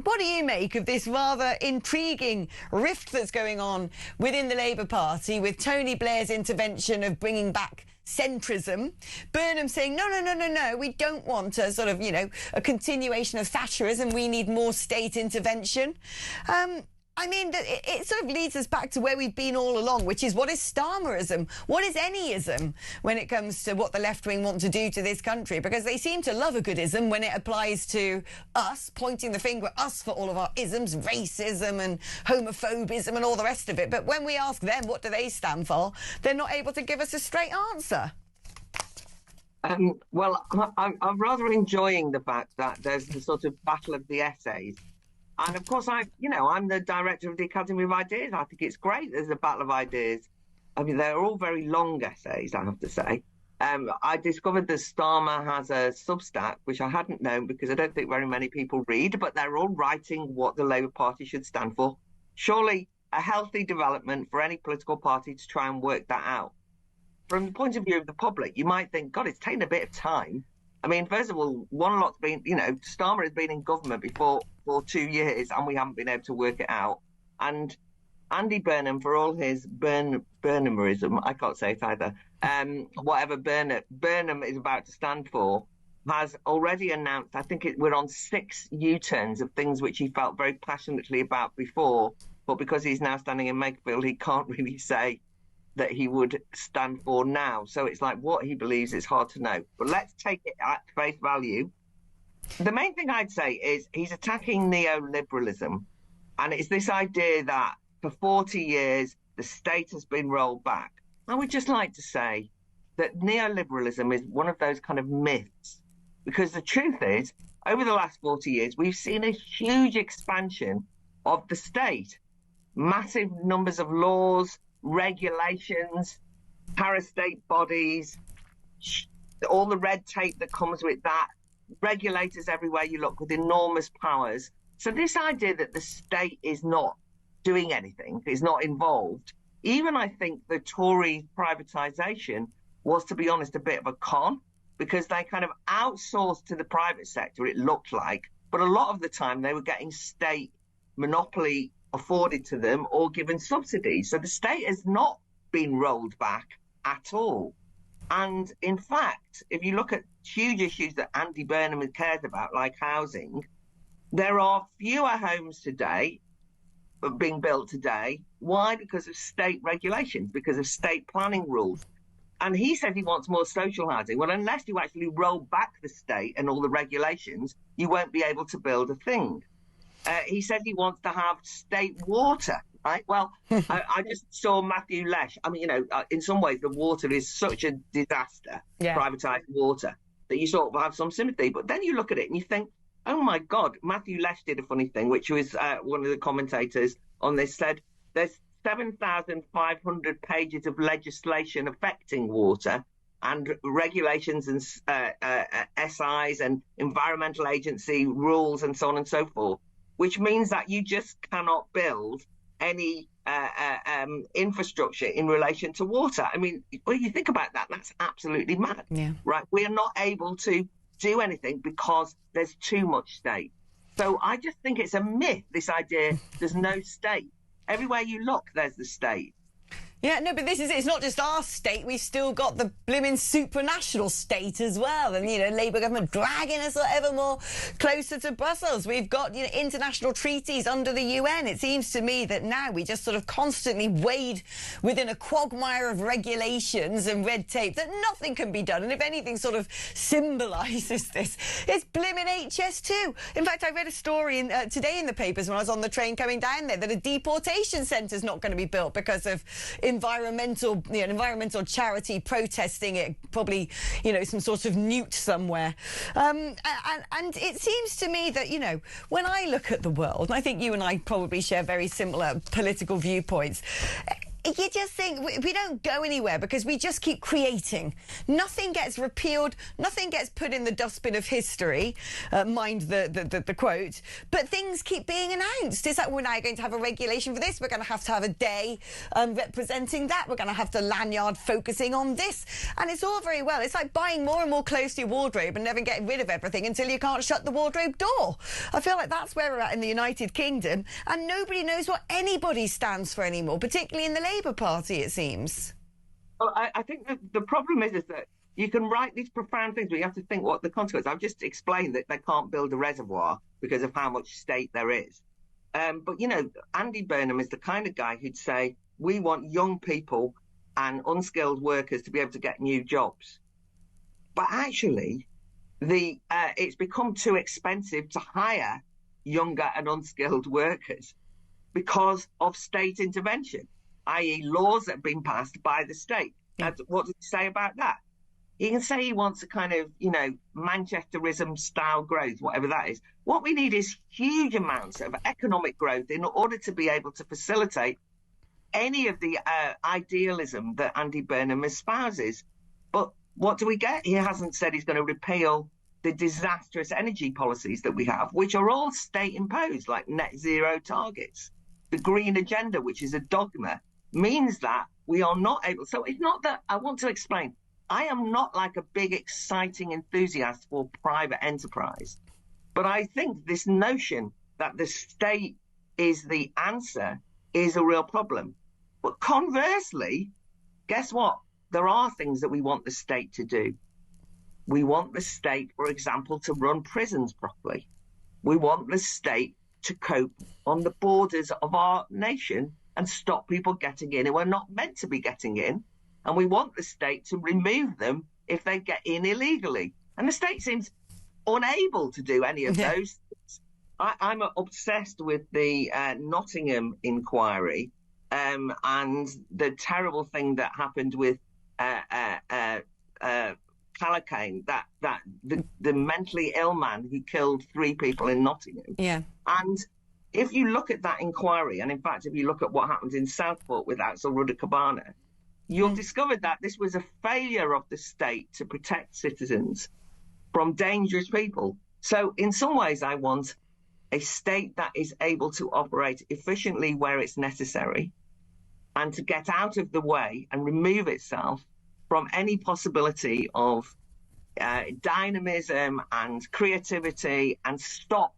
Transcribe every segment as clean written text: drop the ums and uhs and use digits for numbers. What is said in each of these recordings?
What do you make of this rather intriguing rift that's going on within the Labour Party with Tony Blair's intervention of bringing back centrism, Burnham saying, no, we don't want a sort of, a continuation of Thatcherism, we need more state intervention. I mean, it sort of leads us back to where we've been all along, which is what is Starmerism? What is anyism when it comes to what the left-wing want to do to this country? Because they seem to love a good ism when it applies to us, pointing the finger at us for all of our isms, racism and homophobism and all the rest of it. But when we ask them what do they stand for, they're not able to give us a straight answer. Well, I'm rather enjoying the fact that there's the sort of battle of the essays. And of course, I'm the director of the Academy of Ideas. I think it's great there's a battle of ideas. I mean, they're all very long essays, I have to say. I discovered that Starmer has a Substack, which I hadn't known because I don't think very many people read, but they're all writing what the Labour Party should stand for. Surely a healthy development for any political party to try and work that out. From the point of view of the public, you might think, God, it's taken a bit of time. I mean, first of all, one lot's been, Starmer has been in government before for 2 years and we haven't been able to work it out. And Andy Burnham, for all his Burnhamerism, I can't say it either, whatever Burnham is about to stand for, has already announced, I think we're on 6 U-turns of things which he felt very passionately about before, but because he's now standing in Makerfield, he can't really say that he would stand for now. So it's like what he believes is hard to know. But let's take it at face value. The main thing I'd say is he's attacking neoliberalism. And it's this idea that for 40 years, the state has been rolled back. I would just like to say that neoliberalism is one of those kind of myths, because the truth is, over the last 40 years, we've seen a huge expansion of the state, massive numbers of laws, regulations, parastate bodies, all the red tape that comes with that, regulators everywhere you look with enormous powers. So this idea that the state is not doing anything, is not involved, even I think the Tory privatisation was, to be honest, a bit of a con, because they kind of outsourced to the private sector, it looked like, but a lot of the time they were getting state monopoly afforded to them or given subsidies. So the state has not been rolled back at all. And in fact, if you look at huge issues that Andy Burnham cares about, like housing, there are fewer homes today being built today. Why? Because of state regulations, because of state planning rules. And he said he wants more social housing. Well, unless you actually roll back the state and all the regulations, you won't be able to build a thing. He said he wants to have state water, right? Well, I just saw Matthew Lesh. I mean, in some ways, the water is such a disaster, privatised water, that you sort of have some sympathy. But then you look at it and you think, oh, my God, Matthew Lesh did a funny thing, which was one of the commentators on this said, there's 7,500 pages of legislation affecting water and regulations and SIs and environmental agency rules and so on and so forth, which means that you just cannot build any infrastructure in relation to water. I mean, when you think about that, that's absolutely mad, right? We are not able to do anything because there's too much state. So I just think it's a myth, this idea there's no state. Everywhere you look, there's the state. Yeah, no, but this is it. It's not just our state. We've still got the blimmin' supranational state as well. And, Labour government dragging us ever more closer to Brussels. We've got, international treaties under the UN. It seems to me that now we just sort of constantly wade within a quagmire of regulations and red tape that nothing can be done. And if anything sort of symbolises this, it's blimmin' HS2. In fact, I read a story today in the papers when I was on the train coming down there that a deportation centre's not going to be built because of environmental charity protesting it, probably, some sort of newt somewhere. And it seems to me that, when I look at the world, and I think you and I probably share very similar political viewpoints, you just think we don't go anywhere because we just keep creating. Nothing gets repealed, nothing gets put in the dustbin of history, mind the quote, but things keep being announced. It's like, we're now going to have a regulation for this, we're going to have a day representing that, we're going to have the lanyard focusing on this, and it's all very well. It's like buying more and more clothes to your wardrobe and never getting rid of everything until you can't shut the wardrobe door. I feel like that's where we're at in the United Kingdom, and nobody knows what anybody stands for anymore, particularly in the Labour Party, it seems. Well, I think that the problem is that you can write these profound things, but you have to think what the consequences. I've just explained that they can't build a reservoir because of how much state there is. But, you know, Andy Burnham is the kind of guy who'd say, we want young people and unskilled workers to be able to get new jobs. But actually, it's become too expensive to hire younger and unskilled workers because of state intervention, i.e. laws that have been passed by the state. Now, what does he say about that? He can say he wants a kind of, you know, Manchesterism style growth, whatever that is. What we need is huge amounts of economic growth in order to be able to facilitate any of the idealism that Andy Burnham espouses. But what do we get? He hasn't said he's going to repeal the disastrous energy policies that we have, which are all state imposed, like net zero targets. The green agenda, which is a dogma, means that we are not able. So it's not that I want to explain. I am not like a big, exciting enthusiast for private enterprise. But I think this notion that the state is the answer is a real problem. But conversely, guess what? There are things that we want the state to do. We want the state, for example, to run prisons properly. We want the state to cope on the borders of our nation and stop people getting in who are not meant to be getting in. And we want the state to remove them if they get in illegally. And the state seems unable to do any of those things. I'm obsessed with the Nottingham inquiry and the terrible thing that happened with Callaghan, the mentally ill man who killed 3 people in Nottingham. Yeah. And if you look at that inquiry, and in fact, if you look at what happened in Southport with Axel Rudder-Cabana, you'll discover that this was a failure of the state to protect citizens from dangerous people. So in some ways, I want a state that is able to operate efficiently where it's necessary and to get out of the way and remove itself from any possibility of dynamism and creativity, and stop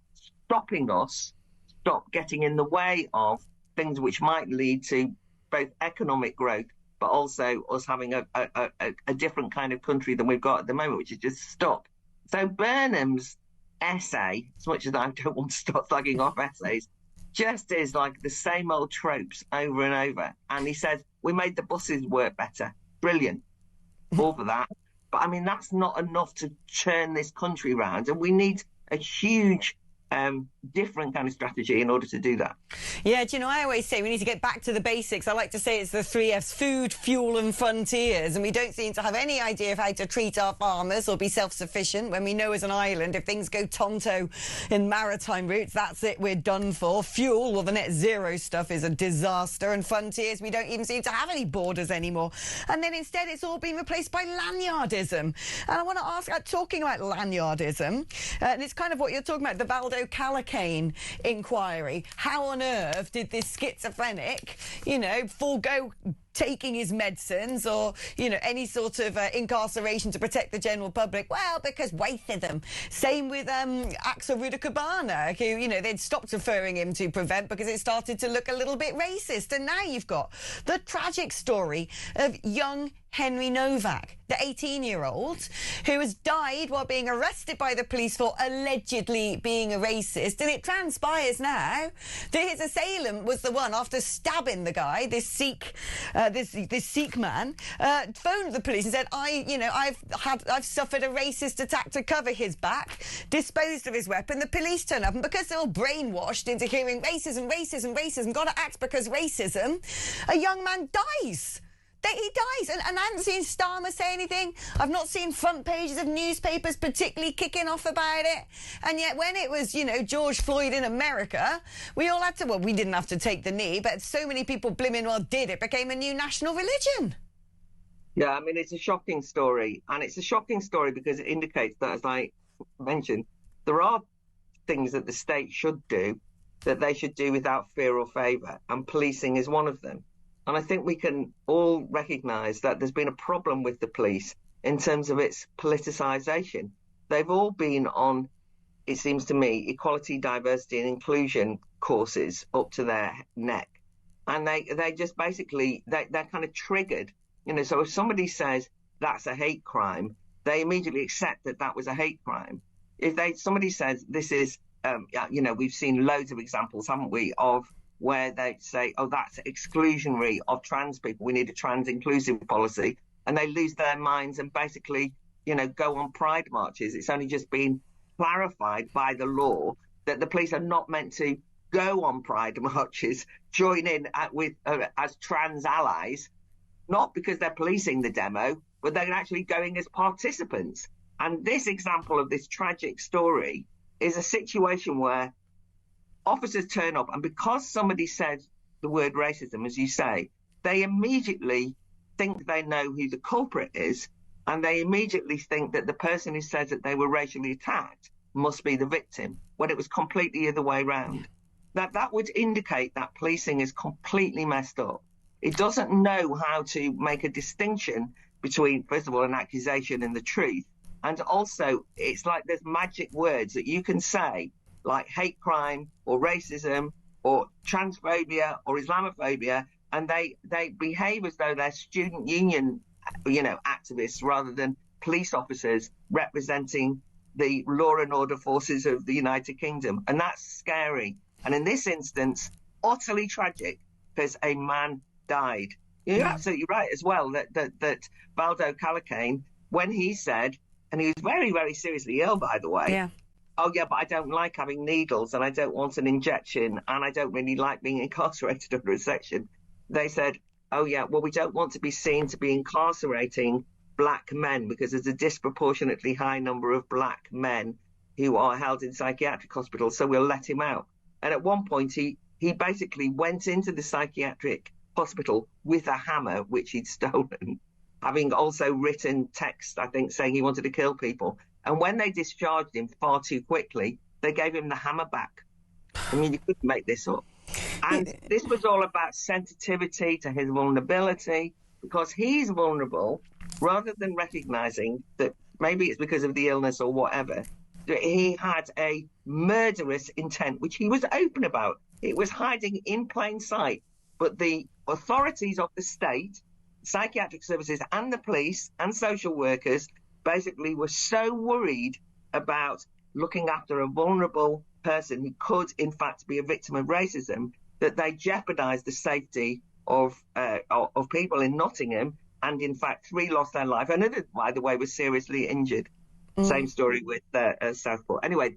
getting in the way of things which might lead to both economic growth, but also us having a different kind of country than we've got at the moment, which is just stuck. So Burnham's essay, as much as I don't want to start thugging off essays, just is like the same old tropes over and over. And he says, we made the buses work better. Brilliant. All for that. But I mean, that's not enough to turn this country around. And we need a huge different kind of strategy in order to do that. Yeah, do you know, I always say we need to get back to the basics. I like to say it's the 3 Fs: food, fuel and frontiers, and we don't seem to have any idea of how to treat our farmers or be self-sufficient when we know as an island if things go tonto in maritime routes, that's it, we're done for. Fuel, well, the net zero stuff is a disaster, and frontiers, we don't even seem to have any borders anymore. And then instead it's all been replaced by lanyardism. And I want to ask, talking about lanyardism, and it's kind of what you're talking about, the Valdo Callaghan inquiry. How on earth did this schizophrenic, you know, forego taking his medicines or, you know, any sort of incarceration to protect the general public? Well, because racism. Same with Axel Rudder-Cabana, who, you know, they'd stopped referring him to Prevent because it started to look a little bit racist. And now you've got the tragic story of young Henry Novak, the 18-year-old, who has died while being arrested by the police for allegedly being a racist. And it transpires now that his assailant was the one, after stabbing the guy, this Sikh man, phoned the police and said, I've suffered a racist attack, to cover his back, disposed of his weapon. The police turn up, and because they're all brainwashed into hearing racism, gotta act because racism, a young man dies. he dies. And I haven't seen Starmer say anything. I've not seen front pages of newspapers particularly kicking off about it. And yet when it was, you know, George Floyd in America, we all had to, well, we didn't have to take the knee, but so many people blimmin' well did. It became a new national religion. Yeah, I mean, it's a shocking story. And it's a shocking story because it indicates that, as I mentioned, there are things that the state should do that they should do without fear or favour, and policing is one of them. And I think we can all recognise that there's been a problem with the police in terms of its politicisation. They've all been on, it seems to me, equality, diversity and inclusion courses up to their neck. And they just basically, they're kind of triggered. You know, so if somebody says that's a hate crime, they immediately accept that that was a hate crime. If somebody says this is, you know, we've seen loads of examples, haven't we, of where they say, oh, that's exclusionary of trans people. We need a trans inclusive policy. And they lose their minds and basically, you know, go on pride marches. It's only just been clarified by the law that the police are not meant to go on pride marches, join in as trans allies, not because they're policing the demo, but they're actually going as participants. And this example of this tragic story is a situation where officers turn up, and because somebody said the word racism, as you say, they immediately think they know who the culprit is, and they immediately think that the person who says that they were racially attacked must be the victim, when it was completely the other way around. That would indicate that policing is completely messed up. It doesn't know how to make a distinction between, first of all, an accusation and the truth. And also, it's like there's magic words that you can say, like hate crime or racism or transphobia or Islamophobia, and they behave as though they're student union, you know, activists rather than police officers representing the law and order forces of the United Kingdom. And that's scary. And in this instance, utterly tragic, because a man died. You're absolutely right as well that Valdo Calacane, when he said, and he was very, very seriously ill, by the way, oh, yeah, but I don't like having needles and I don't want an injection and I don't really like being incarcerated under a section. They said, oh, yeah, well, we don't want to be seen to be incarcerating black men because there's a disproportionately high number of black men who are held in psychiatric hospitals, so we'll let him out. And at one point, he basically went into the psychiatric hospital with a hammer, which he'd stolen, having also written text, I think, saying he wanted to kill people. And when they discharged him far too quickly, they gave him the hammer back. I mean, you couldn't make this up. And this was all about sensitivity to his vulnerability, because he's vulnerable, rather than recognizing that maybe it's because of the illness or whatever, that he had a murderous intent, which he was open about. It was hiding in plain sight. But the authorities of the state, psychiatric services and the police and social workers basically were so worried about looking after a vulnerable person who could, in fact, be a victim of racism, that they jeopardised the safety of people in Nottingham. And, in fact, 3 lost their life. Another, by the way, was seriously injured. Same story with Southport. Anyway,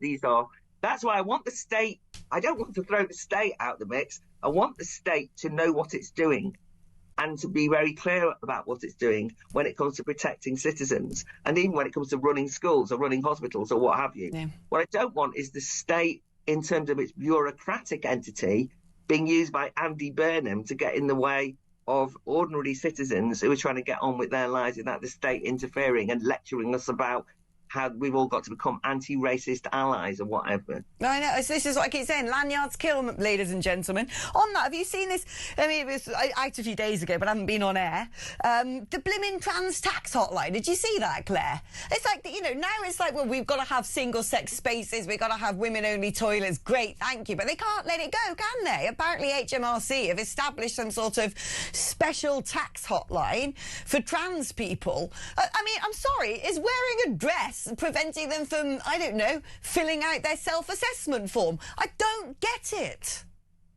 that's why I want the state, I don't want to throw the state out the mix. I want the state to know what it's doing and to be very clear about what it's doing when it comes to protecting citizens, and even when it comes to running schools or running hospitals or what have you. Yeah. What I don't want is the state, in terms of its bureaucratic entity, being used by Andy Burnham to get in the way of ordinary citizens who are trying to get on with their lives without the state interfering and lecturing us about how we've all got to become anti-racist allies or whatever. I know. This is what I keep saying. Lanyards kill, ladies and gentlemen. On that, have you seen this? I mean, it was out a few days ago, but I haven't been on air. The blimmin' trans tax hotline. Did you see that, Claire? It's like, you know, now it's like, well, we've got to have single-sex spaces. We've got to have women-only toilets. Great, thank you. But they can't let it go, can they? Apparently, HMRC have established some sort of special tax hotline for trans people. I mean, I'm sorry, is wearing a dress preventing them from, I don't know, filling out their self-assessment form? I don't get it.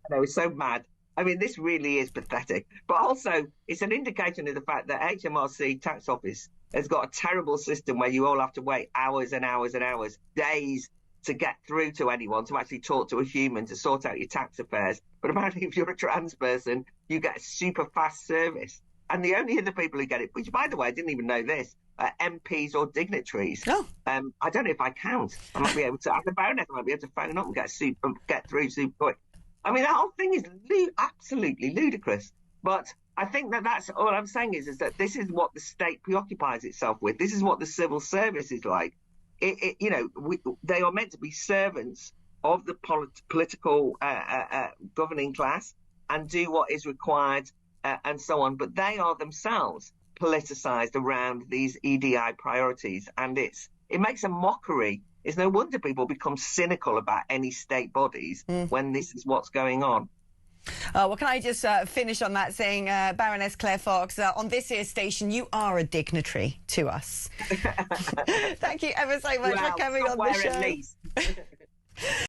I know, it's so mad. I mean, this really is pathetic. But also, it's an indication of the fact that HMRC Tax Office has got a terrible system where you all have to wait hours and hours and hours, days, to get through to anyone, to actually talk to a human, to sort out your tax affairs. But apparently, if you're a trans person, you get a super fast service. and the only other people who get it, which, by the way, I didn't even know this, are MPs or dignitaries. Oh. I don't know if I count. I might be able to, as a baronet, I might be able to phone up and get through super quick. I mean, the whole thing is absolutely ludicrous. But I think that's all I'm saying is that this is what the state preoccupies itself with. This is what the civil service is like. They are meant to be servants of the political governing class and do what is required and so on. But they are themselves politicised around these EDI priorities, and it makes a mockery. It's no wonder people become cynical about any state bodies when this is what's going on. Well, can I just finish on that saying, Baroness Claire Fox, on this here station, you are a dignitary to us. Thank you ever so much for coming on the show. At least.